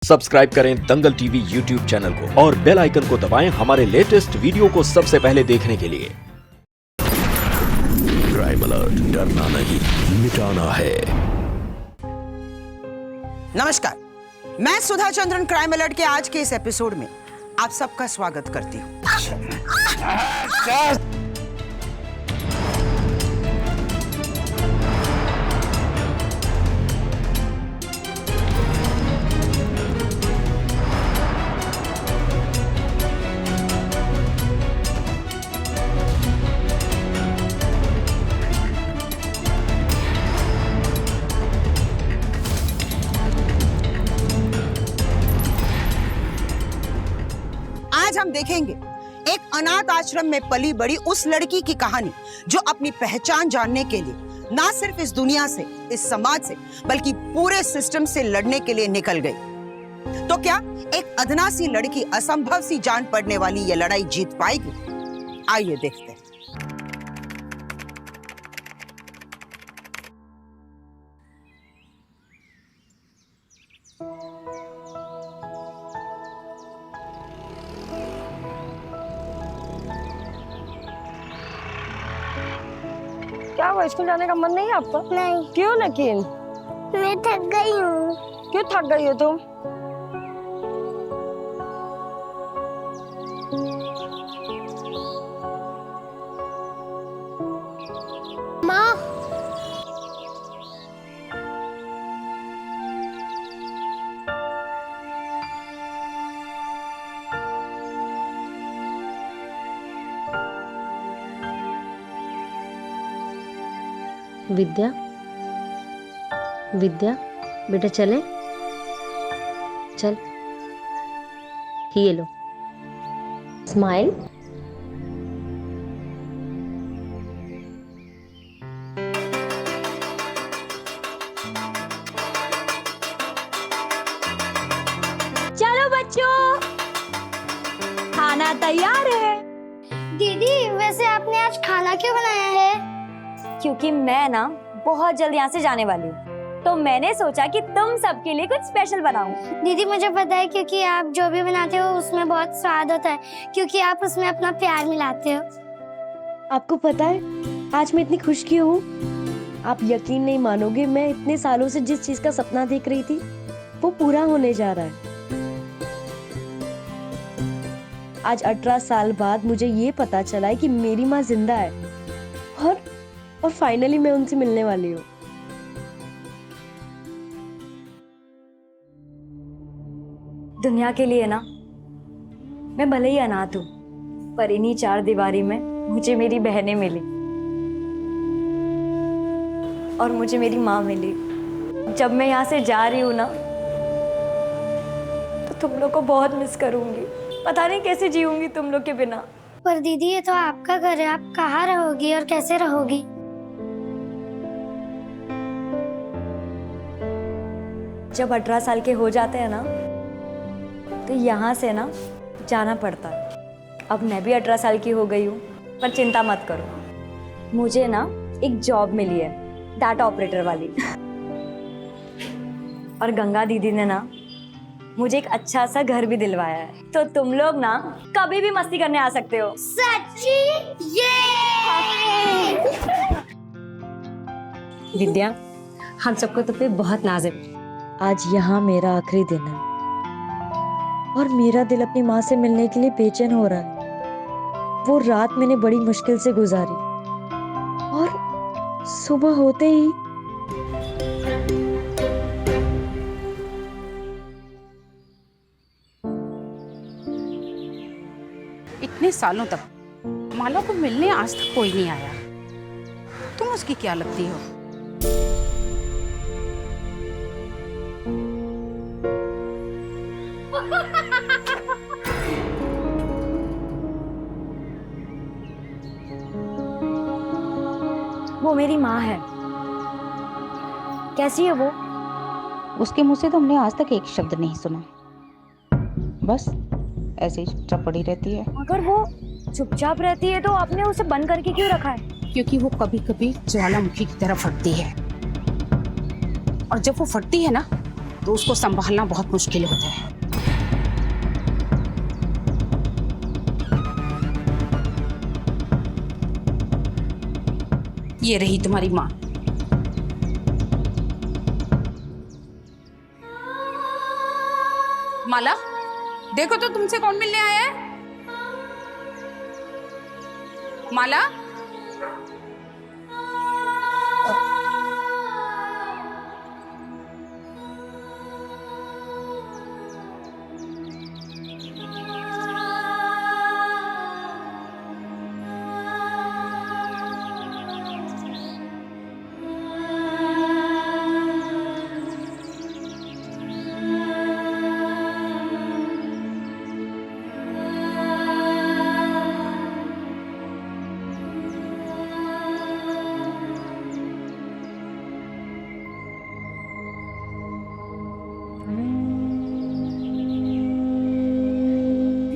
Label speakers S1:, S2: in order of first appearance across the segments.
S1: Subscribe करें दंगल TV YouTube channel को और बेल आइकन को दबाएं हमारे लेटेस्ट वीडियो को सबसे पहले देखने के लिए। क्राइम अलर्ट, डरना नहीं मिटाना है।
S2: नमस्कार, मैं सुधा चंद्रन क्राइम अलर्ट के आज के इस एपिसोड में आप सबका स्वागत करती हूँ। आज हम देखेंगे एक अनाथ आश्रम में पली बड़ी उस लड़की की कहानी जो अपनी पहचान जानने के लिए ना सिर्फ इस दुनिया से, इस समाज से, बल्कि पूरे सिस्टम से लड़ने के लिए निकल गई। तो क्या एक अदना सी लड़की असंभव सी जान पड़ने वाली ये लड़ाई जीत पाएगी? आइए देखते हैं।
S3: क्या हुआ, स्कूल जाने का मन नहीं है आपका?
S4: नहीं,
S3: क्यों लेकिन?
S4: मैं थक गई हूँ।
S3: क्यों थक गई हो तुम?
S4: माँ,
S5: विद्या, विद्या बेटा चले, चल ये लो स्माइल।
S3: चलो बच्चों, खाना तैयार है।
S4: दीदी वैसे आपने आज खाना क्यों बनाया है?
S6: क्योंकि मैं ना बहुत जल्द यहाँ से जाने वाली हूँ, तो मैंने सोचा कि तुम सबके लिए कुछ स्पेशल बनाऊं।
S4: दीदी मुझे पता है, क्योंकि आप जो भी बनाते हो उसमें बहुत स्वाद होता है, क्योंकि आप उसमें अपना प्यार मिलाते हो।
S5: आपको पता है आज मैं इतनी खुश क्यों हूँ? आप यकीन नहीं मानोगे, मैं इतने सालों से जिस चीज का सपना देख रही थी वो पूरा होने जा रहा है। आज 18 साल बाद मुझे ये पता चला है कि मेरी माँ जिंदा है और फाइनली मैं उनसे मिलने वाली हूँ।
S6: दुनिया के लिए ना मैं भले ही अनाथ हूँ, पर इन्हीं चार दीवारी में मुझे मेरी बहनें मिली और मुझे मेरी माँ मिली। जब मैं यहाँ से जा रही हूँ ना, तो तुम लोग को बहुत मिस करूंगी। पता नहीं कैसे जीऊंगी तुम लोग के बिना।
S4: पर दीदी ये तो आपका घर है, आप कहाँ रहोगी और कैसे रहोगी?
S6: जब 18 साल के हो जाते हैं ना, तो यहाँ से ना जाना पड़ता है। अब मैं भी 18 साल की हो गई हूँ, पर चिंता मत करो, मुझे ना एक जॉब मिली है, डाटा ऑपरेटर वाली। और गंगा दीदी ने ना मुझे एक अच्छा सा घर भी दिलवाया है, तो तुम लोग ना कभी भी मस्ती करने आ सकते हो।
S4: सच्ची? ये
S5: विद्या, हम सबको तुम पे बहुत नाज है। आज यहाँ मेरा आखिरी दिन है और मेरा दिल अपनी माँ से मिलने के लिए बेचैन हो रहा है। वो रात मैंने बड़ी मुश्किल से गुजारी और सुबह होते ही
S7: इतने सालों तक माला को मिलने आज तक कोई नहीं आया। तुम उसकी क्या लगती हो?
S6: वो मेरी माँ है। कैसी है वो?
S7: उसके मुंह से तो हमने आज तक एक शब्द नहीं सुना, बस ऐसे ही चुपचाप पड़ी रहती है।
S6: अगर वो चुपचाप रहती है तो आपने उसे बंद करके क्यों रखा है?
S7: क्योंकि वो कभी कभी ज्वालामुखी की तरह फटती है, और जब वो फटती है ना
S8: तो उसको संभालना बहुत मुश्किल होता है। ये रही तुम्हारी माँ। माला, देखो तो तुमसे कौन मिलने आया है। माला,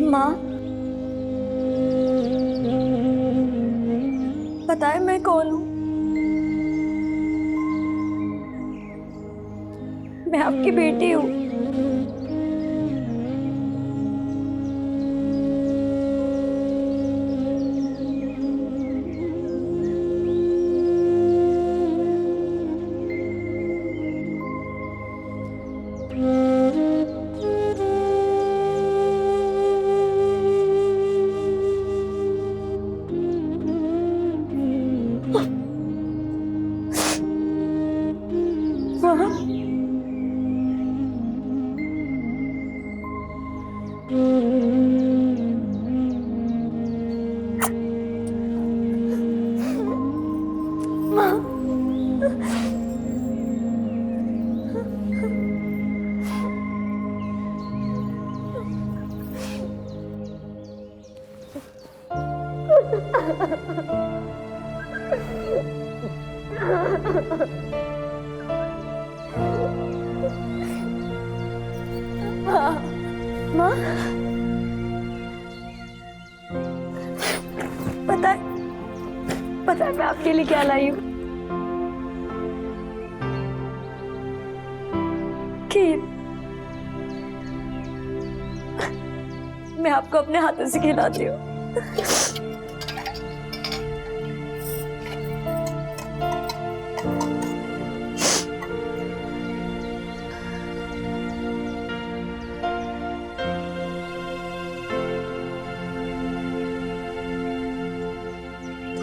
S6: माँ, पता है मैं कौन हूँ? मैं आपकी बेटी हूँ। माँ, पता है मैं आपके लिए क्या लाई हूँ? खीर। मैं आपको अपने हाथों से खिलाती हूँ।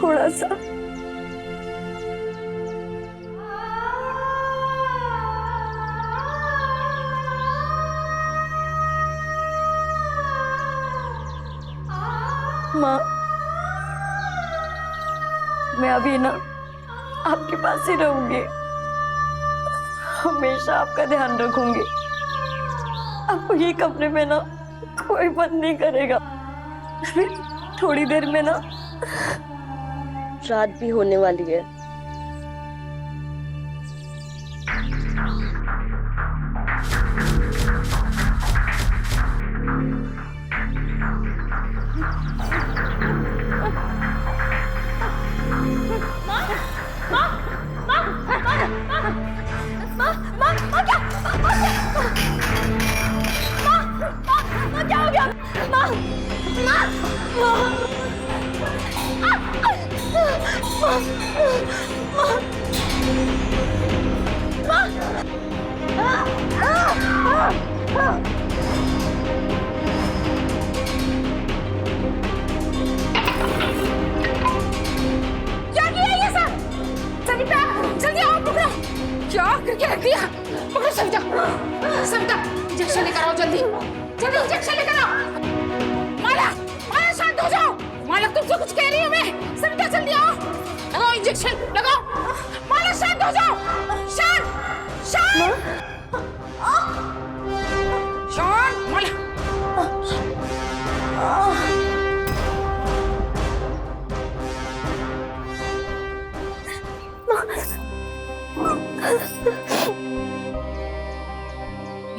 S6: थोड़ा सा। माँ, मैं अभी ना आपके पास ही रहूंगी, हमेशा आपका ध्यान रखूंगी। आपको ये कमरे में ना कोई बंद नहीं करेगा। थोड़ी देर में ना रात भी होने वाली है।
S8: क्या करके रख दिया? पकड़ो सविता, सविता इंजेक्शन लेकर आओ, जल्दी जल्दी इंजेक्शन लेकर आओ। माला, माला शांत हो जाओ। माला तुमसे कुछ कह रही हूँ मैं। सविता जल्दी आओ, लगाओ इंजेक्शन लगाओ। माला शांत हो जाओ, शांत शांत शांत। माला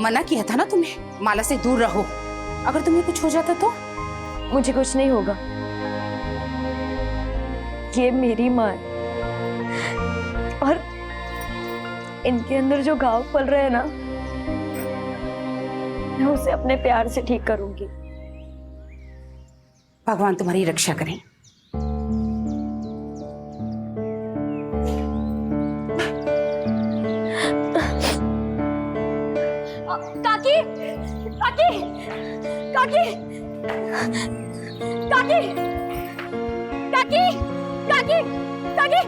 S8: मना किया था ना तुम्हें, माला से दूर रहो। अगर तुम्हें कुछ हो जाता तो?
S6: मुझे कुछ नहीं होगा। ये मेरी माँ है और इनके अंदर जो घाव पल रहे हैं ना, मैं उसे अपने प्यार से ठीक करूंगी।
S8: भगवान तुम्हारी रक्षा करें।
S6: काकी, काकी, काकी, काकी, काकी, काकी, काकी,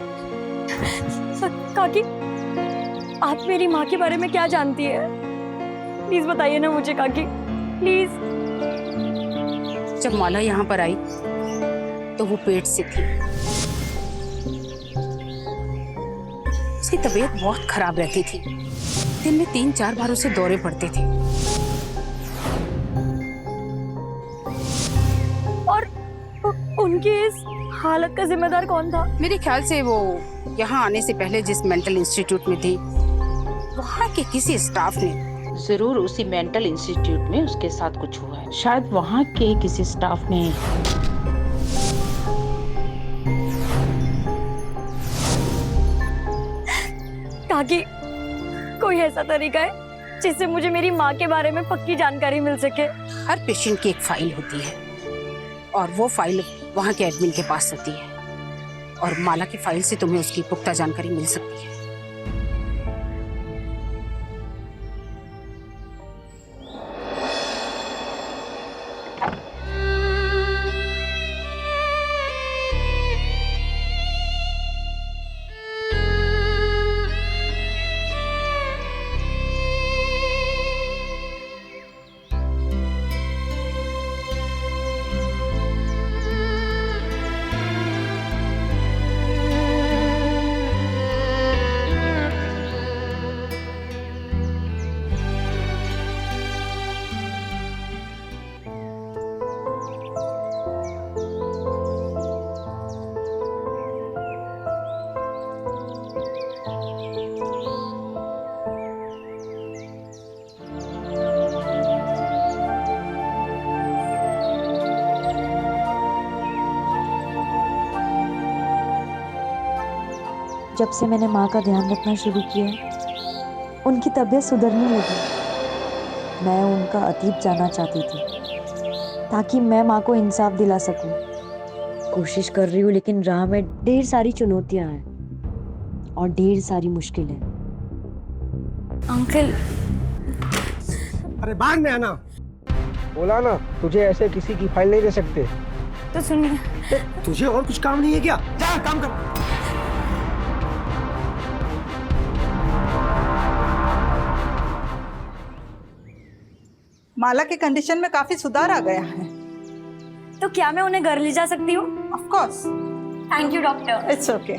S6: काकी, आप मेरी माँ के बारे में क्या जानती है? प्लीज बताइए ना मुझे काकी, प्लीज।
S8: जब माला यहाँ पर आई तो वो पेट से थी। उसकी तबीयत बहुत खराब रहती थी। दिन में 3-4 बार उसे दौरे पड़ते थे।
S6: और उनकी इस हालत का जिम्मेदार कौन था?
S8: मेरे ख्याल से वो यहाँ आने से पहले जिस मेंटल इंस्टीट्यूट में थी, वहाँ के किसी स्टाफ ने।
S7: जरूर उसी मेंटल इंस्टीट्यूट में उसके साथ कुछ हुआ है। शायद वहाँ के किसी स्टाफ ने।
S6: काकी, कोई ऐसा तरीका है जिससे मुझे मेरी माँ के बारे में पक्की जानकारी मिल सके?
S8: हर पेशेंट की एक फाइल होती है और वो फाइल वहाँ के एडमिन के पास होती है, और माला की फाइल से तुम्हें उसकी पुख्ता जानकारी मिल सकती है।
S5: जब से मैंने माँ का ध्यान रखना शुरू किया, उनकी तबीयत सुधरने लगी। मैं उनका अतीत जानना चाहती थी ताकि मैं माँ को इंसाफ दिला सकूं। कोशिश कर रही हूँ, लेकिन राह में ढेर सारी चुनौतियां हैं और ढेर सारी मुश्किलें।
S6: अंकल,
S9: अरे बाद में आना। बोला ना, तुझे ऐसे किसी की फाइल नहीं दे सकते।
S6: तो सुनिए,
S9: तुझे और कुछ काम नहीं है क्या? जा काम कर।
S2: माला के कंडीशन में काफी सुधार आ गया है।
S6: तो क्या मैं उन्हें घर ले जा सकती हूँ?
S2: Of course.
S6: Thank you doctor.
S2: It's okay.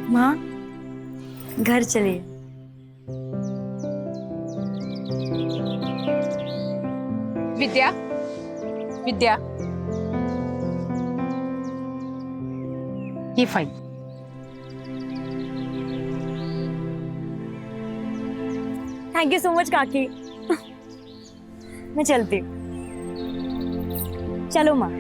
S6: माँ, घर चलिए।
S8: विद्या, विद्या, ये file.
S6: Thank you so much काकी। मैं चलती हूँ। चलो माँ।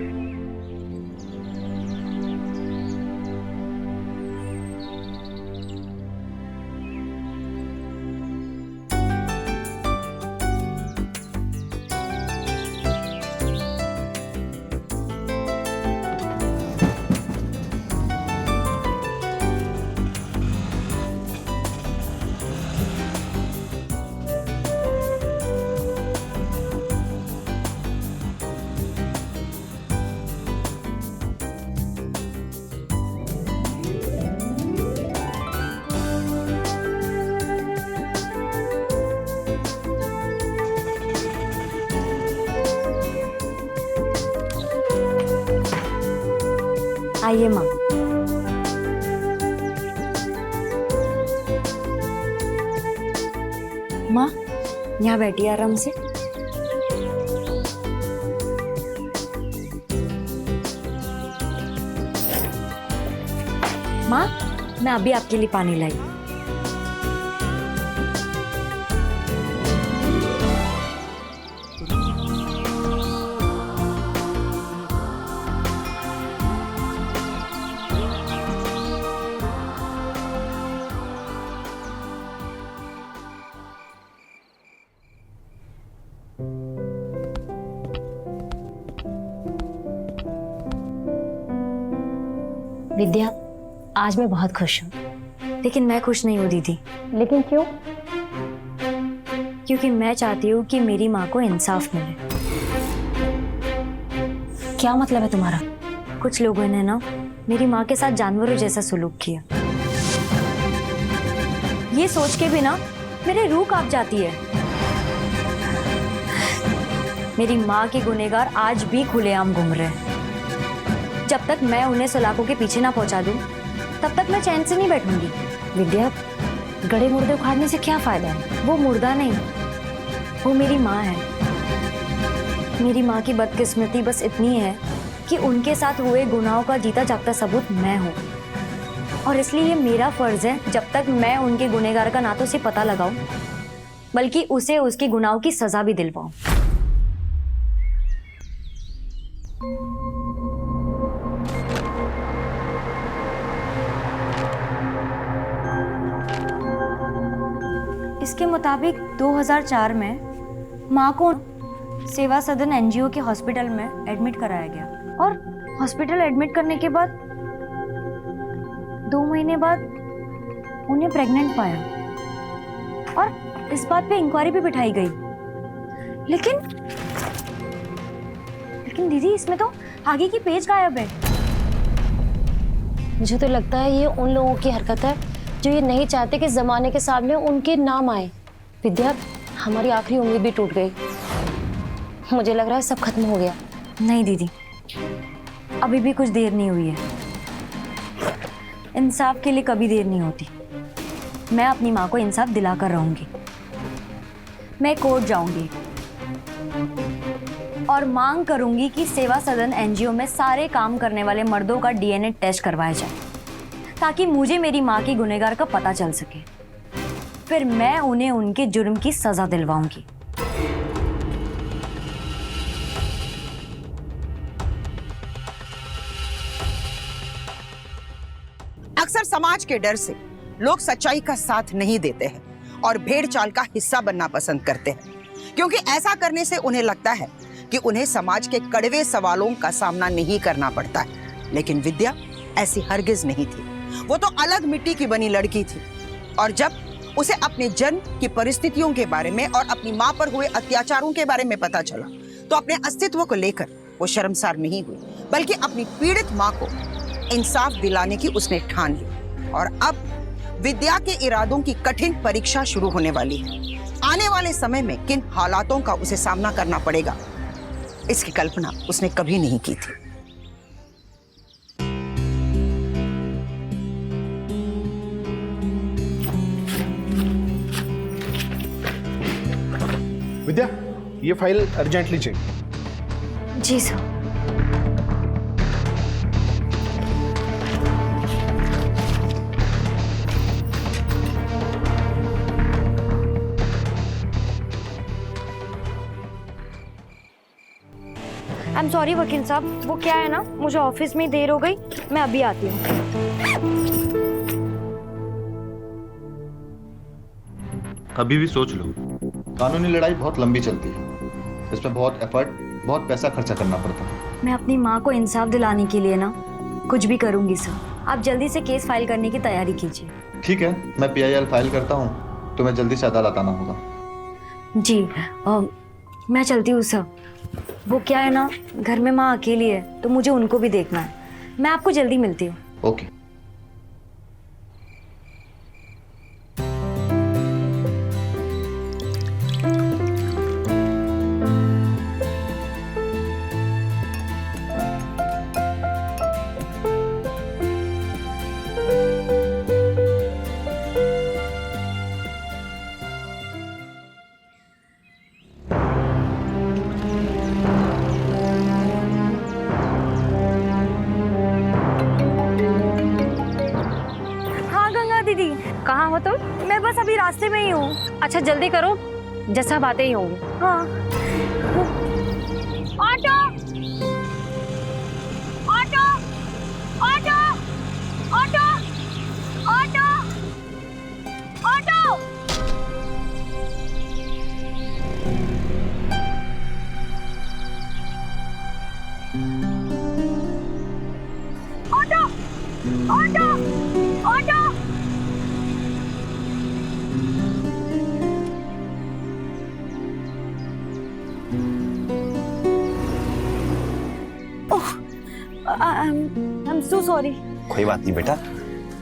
S6: आइए माँ। माँ, यहाँ बैठिए आराम से। माँ, मैं अभी आपके लिए पानी लाई। विद्या, आज मैं बहुत खुश हूँ। लेकिन मैं खुश नहीं हूँ दीदी।
S3: लेकिन क्यों?
S6: क्योंकि मैं चाहती हूँ कि मेरी माँ को इंसाफ मिले।
S3: क्या मतलब है तुम्हारा?
S6: कुछ लोगों ने ना मेरी माँ के साथ जानवरों जैसा सुलूक किया। ये सोच के भी ना मेरी रूह कांप जाती है। मेरी माँ के गुनहगार आज भी खुलेआम घूम रहे हैं। जब तक मैं उन्हें सलाखों के पीछे ना पहुंचा दूं, तब तक मैं चैन से नहीं बैठूंगी।
S3: विद्या, गड़े मुर्दे उखाड़ने से क्या फायदा है?
S6: वो मुर्दा नहीं, वो मेरी माँ है। मेरी माँ की बदकिस्मती बस इतनी है कि उनके साथ हुए गुनाहों का जीता जागता सबूत मैं हूँ। और इसलिए ये मेरा फर्ज है, जब तक मैं उनके गुनहगार का ना तो उसे पता लगाऊं, बल्कि उसे उसके गुनाहों की सजा भी दिलवाऊं। इसके मुताबिक 2004 में माँ को सेवा सदन एनजीओ के हॉस्पिटल में एडमिट कराया गया और हॉस्पिटल एडमिट करने के बाद 2 महीने बाद उन्हें प्रेग्नेंट पाया और इस बात पे इंक्वायरी भी बिठाई गई। लेकिन दीदी, इसमें तो आगे की पेज गायब है।
S3: मुझे तो लगता है ये उन लोगों की हरकत है जो ये नहीं चाहते कि जमाने के सामने उनके नाम आए। विद्या, हमारी आखिरी उम्मीद भी टूट गई। मुझे लग रहा है सब खत्म हो गया।
S6: नहीं दीदी, अभी भी कुछ देर नहीं हुई है। इंसाफ के लिए कभी देर नहीं होती। मैं अपनी माँ को इंसाफ दिला कर रहूंगी। मैं कोर्ट जाऊंगी और मांग करूंगी कि सेवा सदन एनजीओ में सारे काम करने वाले मर्दों का डीएनए टेस्ट करवाया जाए, ताकि मुझे मेरी माँ की गुनहगार का पता चल सके। फिर मैं उन्हें उनके जुर्म की सजा दिलवाऊंगी।
S2: अक्सर समाज के डर से लोग सच्चाई का साथ नहीं देते हैं और भेड़ चाल का हिस्सा बनना पसंद करते हैं, क्योंकि ऐसा करने से उन्हें लगता है कि उन्हें समाज के कड़वे सवालों का सामना नहीं करना पड़ता है। लेकिन विद्या ऐसी हरगिज नहीं थी। वो तो अलग मिट्टी की बनी लड़की थी और जब उसे अपने जन्म की परिस्थितियों के बारे में और अपनी माँ पर हुए अत्याचारों के बारे में पता चला, तो अपने अस्तित्व को लेकर वो शर्मसार नहीं हुई, बल्कि अपनी पीड़ित माँ को इंसाफ दिलाने की उसने ठान ली। और अब विद्या के इरादों की कठिन परीक्षा शुरू होने वाली है। आने वाले समय में किन हालातों का उसे सामना करना पड़ेगा, इसकी कल्पना उसने कभी नहीं की थी।
S10: विद्या, ये फाइल अर्जेंटली चाहिए।
S6: जी सर। आई एम सॉरी वकील साहब, वो क्या है ना, मुझे ऑफिस में देर हो गई। मैं अभी आती हूँ।
S11: अभी भी सोच लो, कानूनी लड़ाई बहुत लंबी चलती है। इसमें बहुत एफर्ट, बहुत पैसा खर्चा करना पड़ता है।
S6: मैं अपनी माँ को इंसाफ दिलाने के लिए ना कुछ भी करूँगी सर। आप जल्दी से केस फाइल करने की तैयारी कीजिए।
S11: ठीक है, मैं PIL फाइल करता हूँ। तुम्हें जल्दी से अदालत आना होगा।
S6: जी मैं चलती हूँ सर। वो क्या है ना, घर में माँ अकेली है तो मुझे उनको भी देखना है। मैं आपको जल्दी मिलती हूँ।
S11: ओके।
S3: कहाँ हो तुम?
S6: मैं बस अभी रास्ते में ही हूँ।
S3: अच्छा जल्दी करो, जैसा बातें ही होंगी।
S6: हाँ।
S3: Auto, auto, auto, auto, auto, auto. Auto,
S6: auto auto. I am so sorry.
S12: कोई बात नहीं बेटा,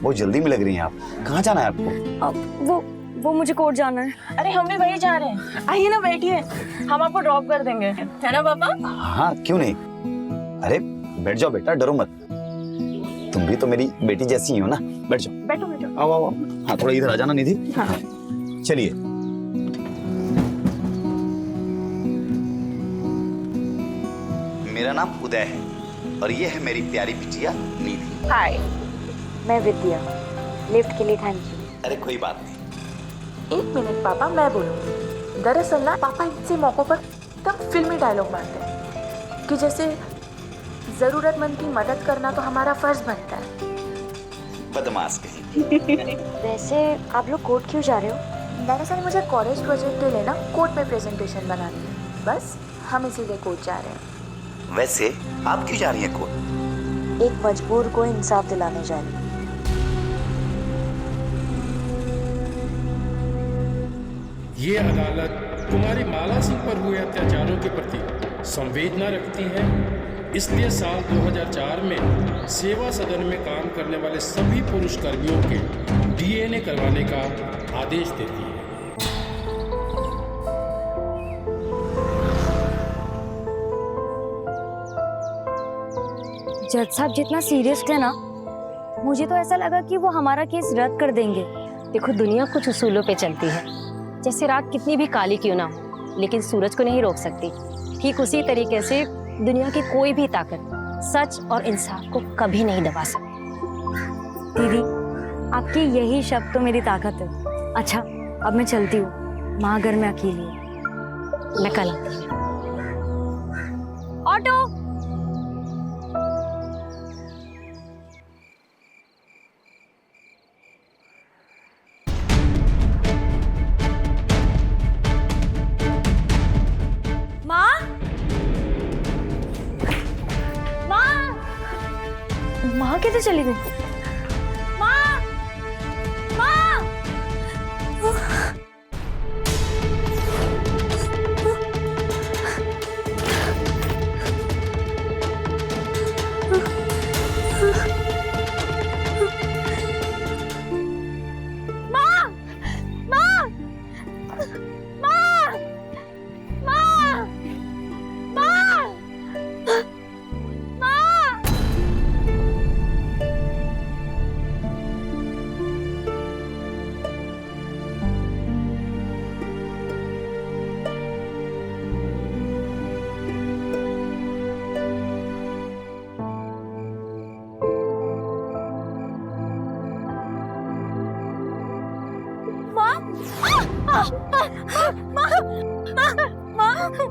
S12: बहुत जल्दी में लग रही हैं आप। कहाँ जाना है आपको?
S6: वो मुझे कोर्ट जाना है।
S13: अरे हम भी वही जा रहे हैं, आइए ना बैठिए, हम आपको ड्रॉप कर देंगे, है ना पापा?
S12: हाँ क्यों नहीं। अरे बैठ जाओ बेटा, डरो मत, तुम भी तो मेरी बेटी जैसी ही हो ना। बैठ जाओ।
S13: बैठो बैठो।
S12: आओ आओ। हाँ थोड़ा इधर आ जाना निधि।
S13: हाँ।
S12: चलिए। मेरा नाम उदय है और ये है मेरी प्यारी बिटिया निधि।
S13: हाय।
S6: मैं विद्या। लिफ्ट के लिए थैंक यू।
S12: अरे कोई बात नहीं।
S13: 1 मिनट पापा, मैं बोलूँ। दरअसल ना पापा ऐसे मौकों पर एकदम फिल्मी डायलॉग मारते हैं कि जैसे जरूरतमंद की मदद करना तो हमारा फर्ज बनता है।
S12: बदमाश कहीं।
S6: वैसे आप लोग कोर्ट क्यों जा रहे हो?
S13: दरअसल मुझे कॉलेज प्रोजेक्ट के लिए ना कोर्ट में प्रेजेंटेशन बनानी है, बस हम इसीलिए कोर्ट जा रहे हैं।
S12: वैसे आप क्यों जा रही हैं कोर्ट?
S5: एक मजबूर को इंसाफ दिलाने जा रही हूँ।
S14: ये अदालत कुमारी माला सिंह पर हुए अत्याचारों के प्रति संवेदना रखती है, इसलिए साल 2004 में सेवा सदन में काम करने वाले सभी पुरुष कर्मियों के डीएनए करवाने का आदेश देती है।
S6: जज साहब जितना सीरियस थे ना, मुझे तो ऐसा लगा कि वो हमारा केस रद्द कर देंगे।
S3: देखो दुनिया कुछ उसूलों पे चलती है, जैसे रात कितनी भी काली क्यों ना हो लेकिन सूरज को नहीं रोक सकती, ठीक उसी तरीके से दुनिया की कोई भी ताकत सच और इंसाफ को कभी नहीं दबा सकती।
S6: दीदी आपकी यही शब्द तो मेरी ताकत है। अच्छा अब मैं चलती हूँ, माँ घर में अकेली है।
S3: मैं कल आती हूँ।
S6: ऑटो। माँ कैसे चली गई? माँ, माँ।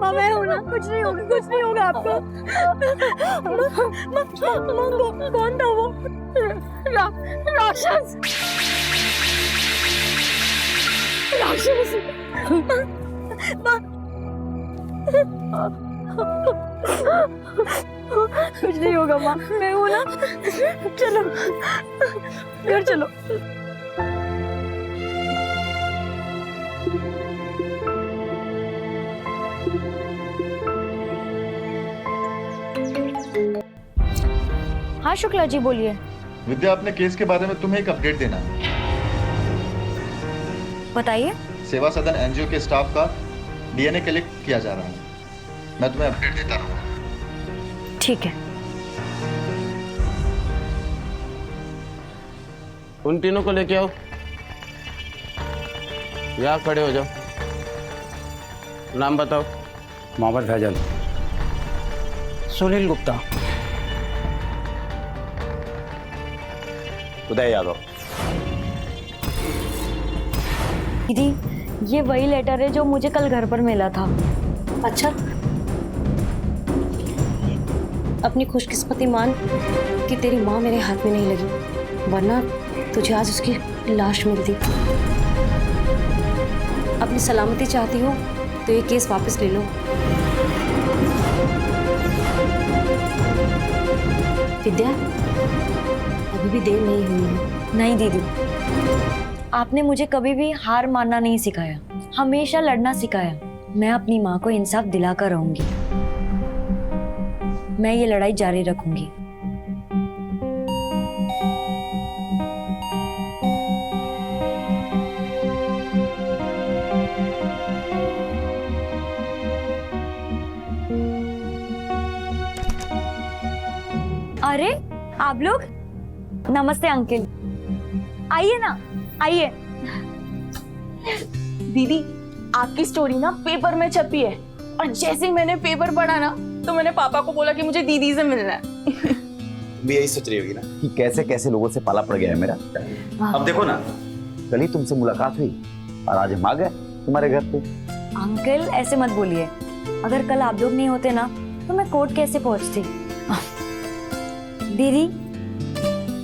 S6: माँ मैं हूँ ना, कुछ नहीं होगा आपको। कौन था वो? राक्षस। कुछ नहीं होगा माँ, मैं हूँ ना। चलो घर चलो। हाँ शुक्ला जी बोलिए।
S11: विद्या, अपने केस के बारे में तुम्हें एक अपडेट देना है।
S6: बताइए।
S11: सेवा सदन एनजीओ के स्टाफ का डीएनए कलेक्ट किया जा रहा है। मैं तुम्हें अपडेट देता रहूंगा।
S6: ठीक है।
S15: उन तीनों को लेके आओ, यहाँ खड़े हो जाओ। नाम बताओ।
S9: मोहम्मद फैजल। सुनील गुप्ता।
S12: उदय यादव।
S6: दीदी ये वही लेटर है जो मुझे कल घर पर मिला था।
S3: अच्छा, अपनी खुशकिस्मती मान कि तेरी माँ मेरे हाथ में नहीं लगी, वरना तुझे आज उसकी लाश मिलती। अपनी सलामती चाहती हो तो ये केस वापस ले लो। विद्या, अभी भी देर नहीं हुई है।
S6: नहीं दीदी, आपने मुझे कभी भी हार मानना नहीं सिखाया, हमेशा लड़ना सिखाया। मैं अपनी माँ को इंसाफ दिलाकर रहूंगी। मैं ये लड़ाई जारी रखूंगी। अरे आप लोग, नमस्ते अंकल, आइए ना, आइए।
S13: दीदी, आपकी स्टोरी ना पेपर में छपी है और जैसे ही मैंने पेपर पढ़ा ना तो मैंने पापा को बोला कि मुझे दीदी से मिलना है।
S12: भी यही सोच रही होगी ना कि कैसे कैसे लोगों से पाला पड़ गया है मेरा। अब देखो ना, कल ही तुमसे मुलाकात हुई और आज हम आ गए तुम्हारे घर पे।
S6: अंकल ऐसे मत बोलिए, अगर कल आप लोग नहीं होते ना तो मैं कोर्ट कैसे पहुंचती। दीदी,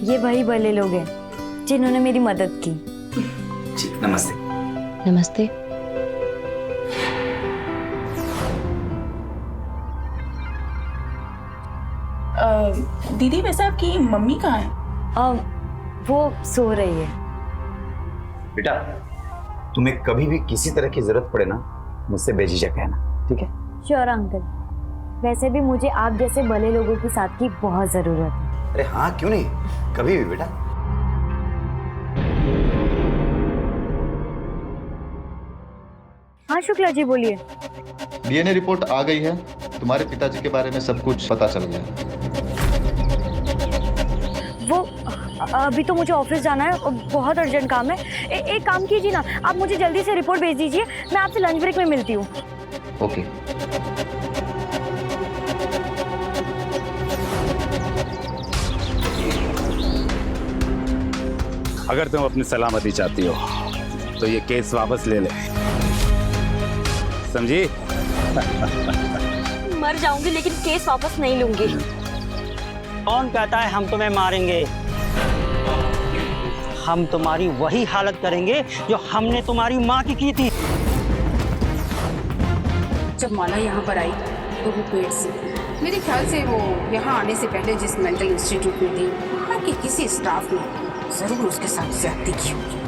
S6: ये वही भले लोग हैं जिन्होंने मेरी मदद की।
S12: जी नमस्ते।
S3: नमस्ते।
S13: दीदी वैसे आपकी मम्मी कहाँ है?
S6: वो सो रही है।
S12: बेटा, तुम्हें कभी भी किसी तरह की जरूरत पड़े ना, मुझसे बेझिझक कहना, ठीक है?
S6: श्योर अंकल, वैसे भी मुझे आप जैसे भले लोगों की साथ की बहुत जरूरत है।
S12: अरे हाँ, क्यों नहीं, कभी भी बेटा।
S6: हाँ शुक्ला जी बोलिए।
S11: डीएनए रिपोर्ट आ गई है, तुम्हारे पिताजी के बारे में सब कुछ पता चल गया।
S6: वो अभी तो मुझे ऑफिस जाना है और बहुत अर्जेंट काम है। एक काम कीजिए ना, आप मुझे जल्दी से रिपोर्ट भेज दीजिए, मैं आपसे लंच ब्रेक में मिलती हूँ।
S11: ओके।
S16: अगर तुम अपनी सलामती चाहती हो तो ये केस वापस ले ले, समझी?
S3: मर जाऊंगी लेकिन केस वापस नहीं लूंगी।
S17: कौन कहता है हम तुम्हें मारेंगे? हम तुम्हारी वही हालत करेंगे जो हमने तुम्हारी माँ की थी।
S8: जब माला यहाँ पर आई तो वो पेट से, मेरे ख्याल से वो यहाँ आने से पहले जिस मेंटल इंस्टीट्यूट में थी वहाँ के किसी स्टाफ ने जरूर उसके साथ ज्यादती की होगी।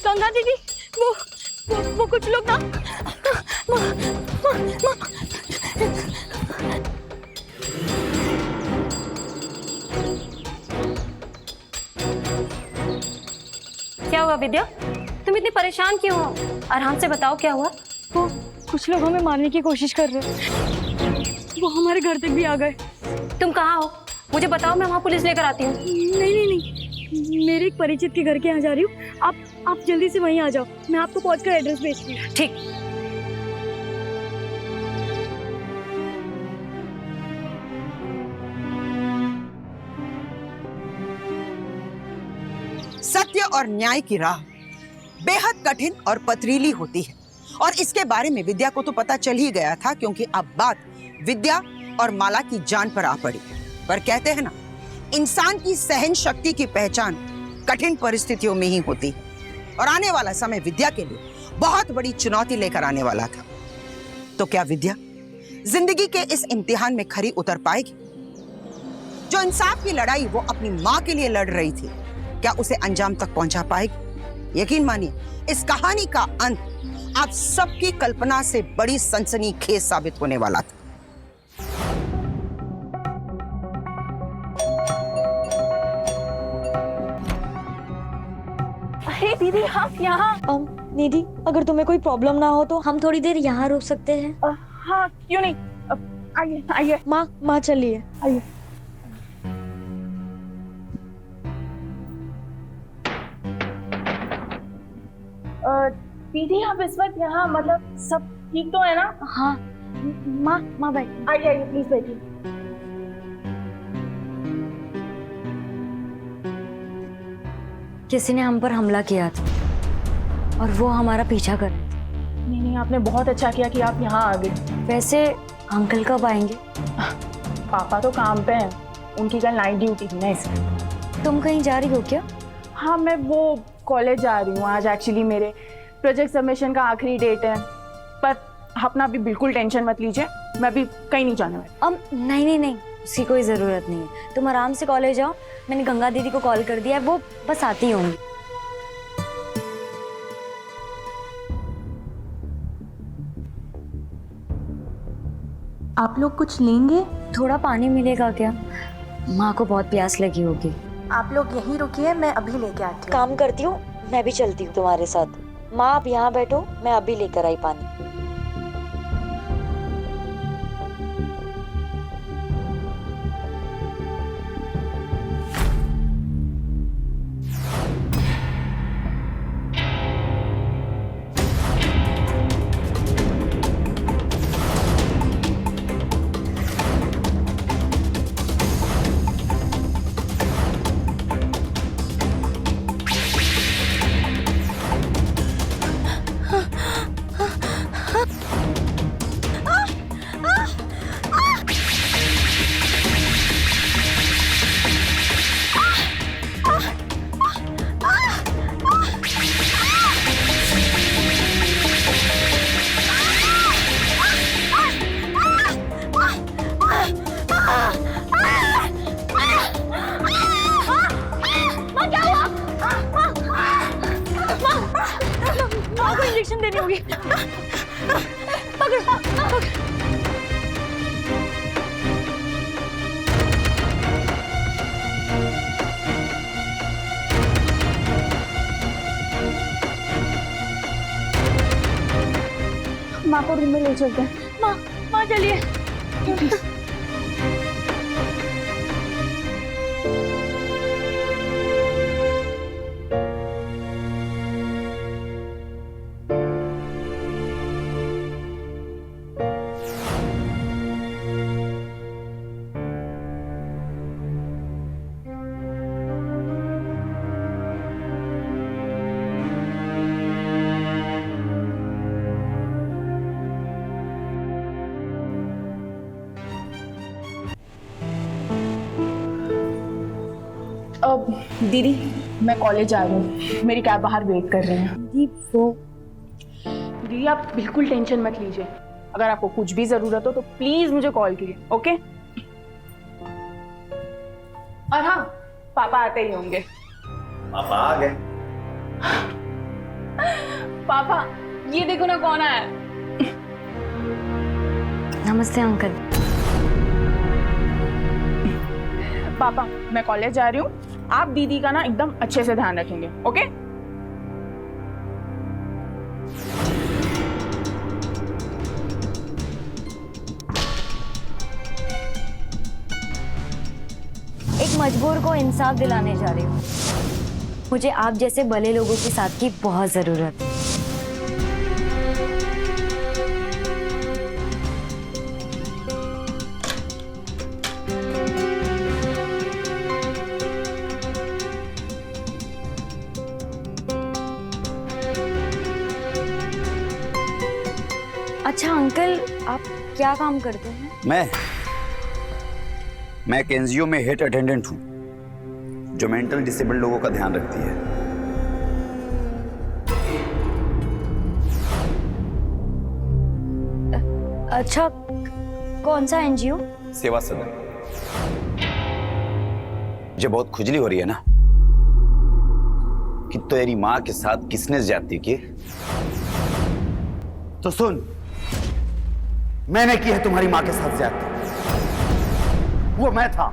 S3: गंगा दीदी, वो कुछ लोग ना क्या हुआ विद्या? तुम इतनी परेशान क्यों हो? आराम से बताओ क्या हुआ?
S6: वो कुछ लोग हमें मारने की कोशिश कर रहे हैं। वो हमारे घर तक भी आ गए।
S3: तुम कहाँ हो? मुझे बताओ, मैं वहाँ पुलिस लेकर आती हूँ।
S6: नहीं, मेरे एक परिचित के घर के यहाँ जा रही हूँ। आप जल्दी से वहीं आ जाओ, मैं आपको पहुँचकर एड्रेस भेजती हूँ।
S3: ठीक।
S2: सत्य और न्याय की राह बेहद कठिन और पथरीली होती है, और इसके बारे में विद्या को तो पता चल ही गया था, क्योंकि अब बात विद्या और माला की जान पर आ पड़ी। पर कहते हैं ना, इंसान की सहन शक्ति की पहचान कठिन परिस्थितियों में ही होती है, और आने वाला समय विद्या के लिए बहुत बड़ी चुनौती लेकर आने वाला था। तो क्या विद्या जिंदगी के इस इम्तिहान में खरी उतर पाएगी? जो इंसाफ की लड़ाई वो अपनी माँ के लिए लड़ रही थी, क्या उसे अंजाम तक पहुंचा पाएगी? यकीन मानिए, इस कहानी का अंत आप सबकी कल्पना से बड़ी सनसनीखेज साबित होने वाला था।
S6: अरे दीदी, हम यहाँ।
S5: निधि, अगर तुम्हें कोई प्रॉब्लम ना हो तो हम थोड़ी देर यहाँ रुक सकते हैं।
S6: हाँ, क्यों नहीं। आइए आइए।
S5: माँ चलिए।
S6: आइए। दीदी, आप इस वक्त यहाँ, मतलब सब ठीक तो है ना?
S5: हाँ। माँ बैठ।
S6: आइए आइए, प्लीज बैठिए। किसी ने हम पर हमला किया था और वो हमारा पीछा कर रहे थे। नहीं, आपने बहुत अच्छा किया कि आप यहाँ आ गए। वैसे अंकल कब आएंगे? पापा तो काम पे हैं, उनकी कल नाइट ड्यूटी थी ना, इसलिए। तुम कहीं जा रही हो क्या? हाँ, मैं वो कॉलेज जा रही हूँ। आज एक्चुअली मेरे प्रोजेक्ट सबमिशन का आखिरी डेट है, पर अपना अभी बिल्कुल टेंशन मत लीजिए, मैं अभी कहीं नहीं जाने वाली। नहीं, उसकी कोई ज़रूरत नहीं है, तुम आराम से कॉलेज आओ। मैंने गंगा दीदी को कॉल कर दिया है, वो बस आती होंगी। आप लोग कुछ लेंगे? थोड़ा पानी मिलेगा क्या? माँ को बहुत प्यास लगी होगी। आप लोग यहीं रुकिए, मैं अभी लेके आती हूँ।
S5: काम करती हूँ, मैं भी चलती हूँ तुम्हारे साथ। माँ, आप यहाँ बैठो, मैं अभी लेकर आई पानी।
S6: इंजेक्शन देनी होगी। पकड़। माँ को रूम में ले चलते हैं। माँ चलिए। अब दीदी, मैं कॉलेज आ रही हूँ, मेरी कैब बाहर वेट कर रही है। दीदी, आप बिल्कुल टेंशन मत लीजिए, अगर आपको कुछ भी जरूरत हो तो प्लीज मुझे कॉल कीजिए, ओके? और हाँ, पापा आते ही होंगे।
S12: पापा आ गए।
S6: पापा, ये देखो ना कौन आया।
S5: नमस्ते अंकल।
S6: पापा, मैं कॉलेज जा रही हूँ, आप दीदी का ना एकदम अच्छे से ध्यान रखेंगे, ओके?
S5: एक मजबूर को इंसाफ दिलाने जा रही हूँ। मुझे आप जैसे भले लोगों के साथ की बहुत जरूरत है। अच्छा अंकल, आप क्या काम करते हैं?
S12: मैं एक एनजीओ में हेड अटेंडेंट हूँ, जो मेंटल डिसेबल्ड लोगों का ध्यान रखती है।
S5: अच्छा,
S6: कौन सा एनजीओ?
S12: सेवा सदन। मुझे बहुत खुजली हो रही है ना कि तेरी माँ के साथ किसने ज्यादती की, तो सुन, मैंने की है तुम्हारी माँ के साथ ज्यादती। वो मैं था।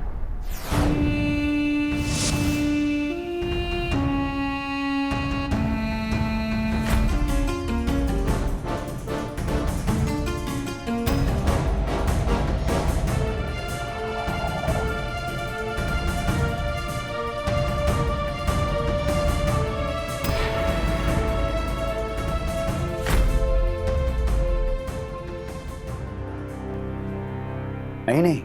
S12: नहीं,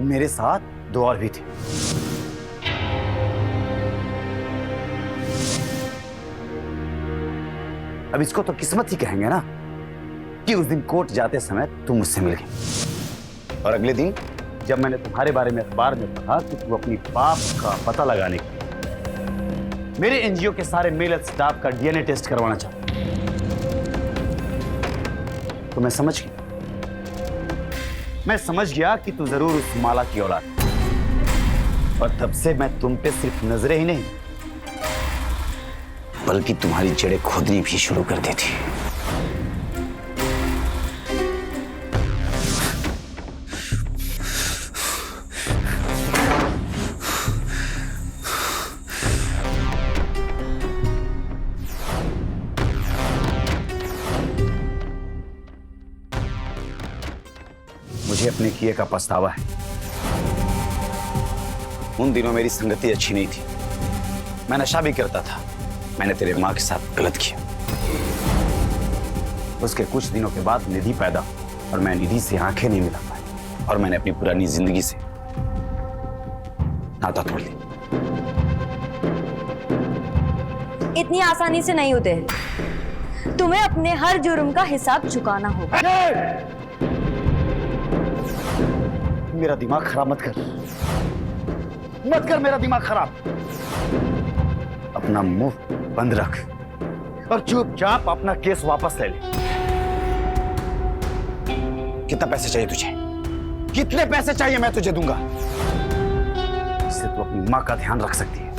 S12: मेरे साथ दो और भी थे। अब इसको तो किस्मत ही कहेंगे ना कि उस दिन कोर्ट जाते समय तुम मुझसे मिल गई, और अगले दिन जब मैंने तुम्हारे बारे में अखबार में पढ़ा कि तुम अपनी पाप का पता लगाने के लिए मेरे एनजीओ के सारे मेल स्टाफ का डीएनए टेस्ट करवाना चाहते, तो मैं समझ गया कि तू जरूर उस माला की औलाद है। और तब से मैं तुम पे सिर्फ नजरें ही नहीं बल्कि तुम्हारी जड़ें खोदनी भी शुरू कर दी थी। मुझे अपने किए का पछतावा है। उन दिनों मेरी संगति अच्छी नहीं थी, मैं नशा भी करता था। मैंने तेरे माँ के साथ गलत किया। उसके कुछ दिनों के बाद निधि पैदा हुई और मैं निधि से आंखें नहीं मिला पाया, और मैंने अपनी पुरानी जिंदगी से नाता तोड़ लिया।
S6: इतनी आसानी से नहीं होते, तुम्हें अपने हर जुर्म का हिसाब चुकाना होगा।
S12: मेरा दिमाग खराब मत कर मेरा दिमाग खराब। अपना मुंह बंद रख और चुपचाप अपना केस वापस ले ले। कितना पैसे चाहिए तुझे? कितने पैसे चाहिए? मैं तुझे दूंगा। इससे तू अपनी मां का ध्यान रख सकती है।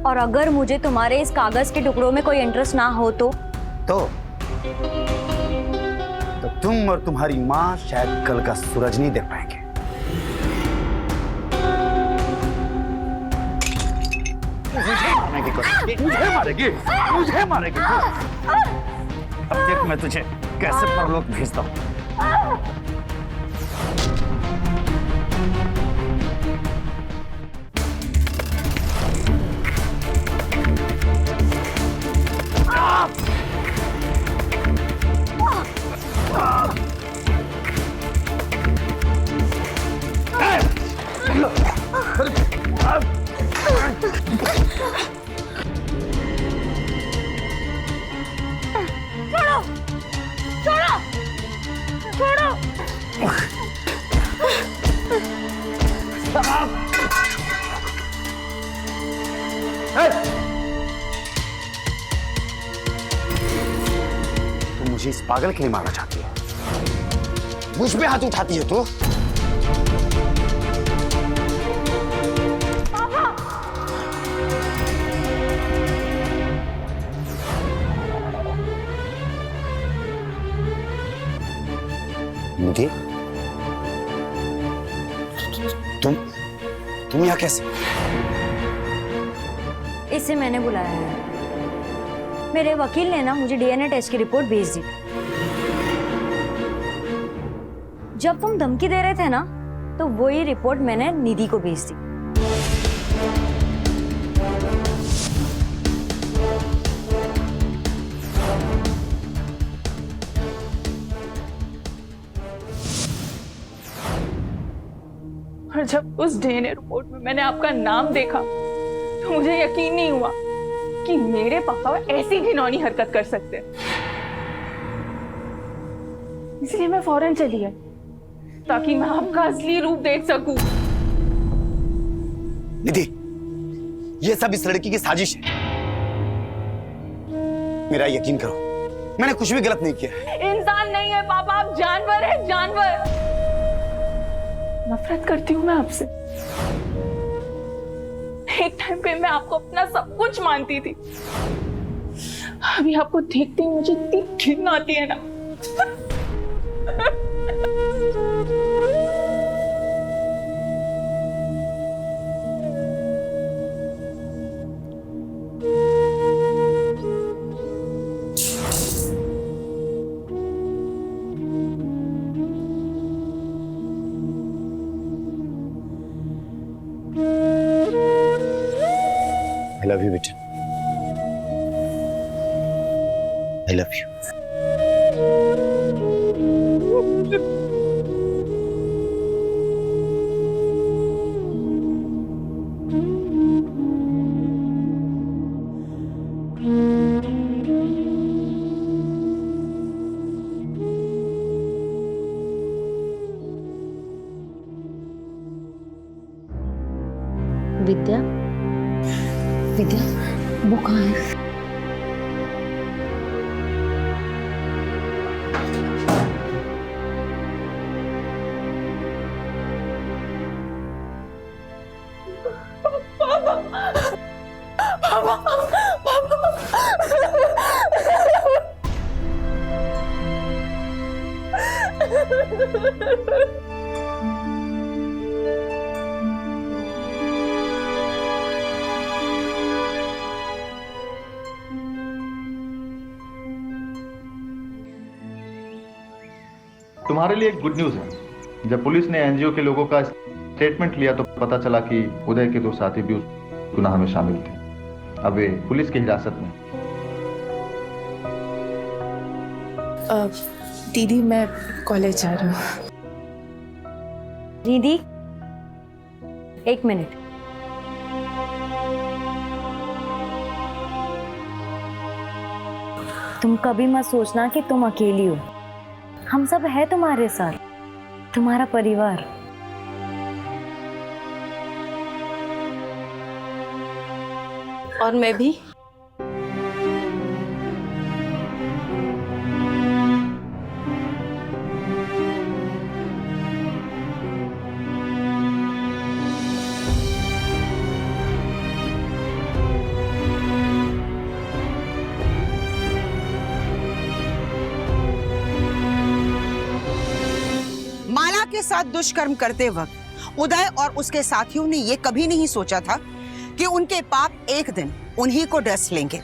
S6: और अगर मुझे तुम्हारे इस कागज के टुकड़ों में कोई इंटरेस्ट ना हो तो
S12: तुम और तुम्हारी मां शायद कल का सूरज नहीं देख पाएंगे। मुझे मारेगी। अब देख मैं तुझे कैसे परलोक भेजता हूं। तू मुझे इस पागल के लिए मारना चाहती है? मुझ पे हाथ उठाती है तू? निधि, तुम यहाँ कैसे?
S6: इसे मैंने बुलाया है। मेरे वकील ने ना मुझे डीएनए टेस्ट की रिपोर्ट भेज दी। जब तुम धमकी दे रहे थे ना, तो वही रिपोर्ट मैंने निधि को भेज दी।
S13: और जब उस डीएनए रिपोर्ट में मैंने आपका नाम देखा तो मुझे यकीन नहीं हुआ कि मेरे पापा ऐसी घिनौनी हरकत कर सकते हैं। इसलिए मैं फौरन चली आई ताकि मैं आपका असली रूप देख सकूं।
S12: निधि, ये सब इस लड़की की साजिश है। मेरा यकीन करो, मैंने कुछ भी गलत नहीं किया।
S13: इंसान है पापा, आप जानवर हैं, जानवर। नफरत करती हूँ मैं आपसे। एक टाइम पे मैं आपको अपना सब कुछ मानती थी, अभी आपको देखते ही मुझे इतनी घिन आती है ना।
S12: I love you, बेटा। I love you।
S5: विद्या, विद्या, वो कहाँ है?
S11: तुम्हारे लिए एक गुड न्यूज है। जब पुलिस ने एनजीओ के लोगों का स्टेटमेंट लिया तो पता चला कि उदय के 2 साथी भी उस गुनाह में शामिल थे। अब वे पुलिस की हिरासत में।
S13: दीदी मैं कॉलेज जा रही हूँ।
S6: दीदी 1 मिनट। तुम कभी मत सोचना कि तुम अकेली हो, हम सब है तुम्हारे साथ, तुम्हारा परिवार।
S13: और मैं भी।
S2: माला के साथ दुष्कर्म करते वक्त उदय और उसके साथियों ने यह कभी नहीं सोचा था कि उनके पाप एक दिन उन्हीं को डस लेंगे।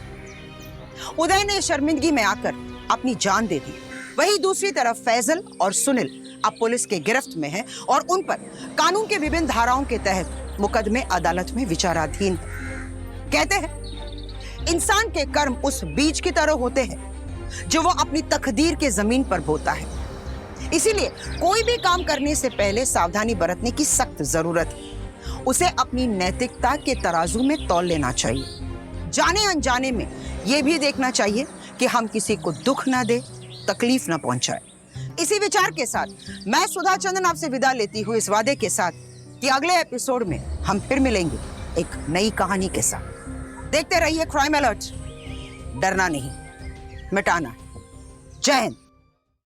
S2: उदय ने शर्मिंदगी में आकर अपनी जान दे दी। वहीं दूसरी तरफ फैजल और सुनील अब पुलिस के गिरफ्त में हैं और उन पर कानून के विभिन्न धाराओं के तहत मुकदमे अदालत में विचाराधीन। कहते हैं इंसान के कर्म उस बीज की तरह होते हैं जो वो अपनी तकदीर के जमीन पर बोता है। इसीलिए कोई भी काम करने से पहले सावधानी बरतने की सख्त जरूरत है। उसे अपनी नैतिकता के तराजू में तौल लेना चाहिए। जाने अनजाने में यह भी देखना चाहिए कि हम किसी को दुख ना दे, तकलीफ ना पहुंचाए। इसी विचार के साथ मैं सुधा चंदन आपसे विदा लेती हूँ इस वादे के साथ कि अगले एपिसोड में हम फिर मिलेंगे एक नई कहानी के साथ। देखते रहिए क्राइम अलर्ट। डरना नहीं, मिटाना। जय हिंद।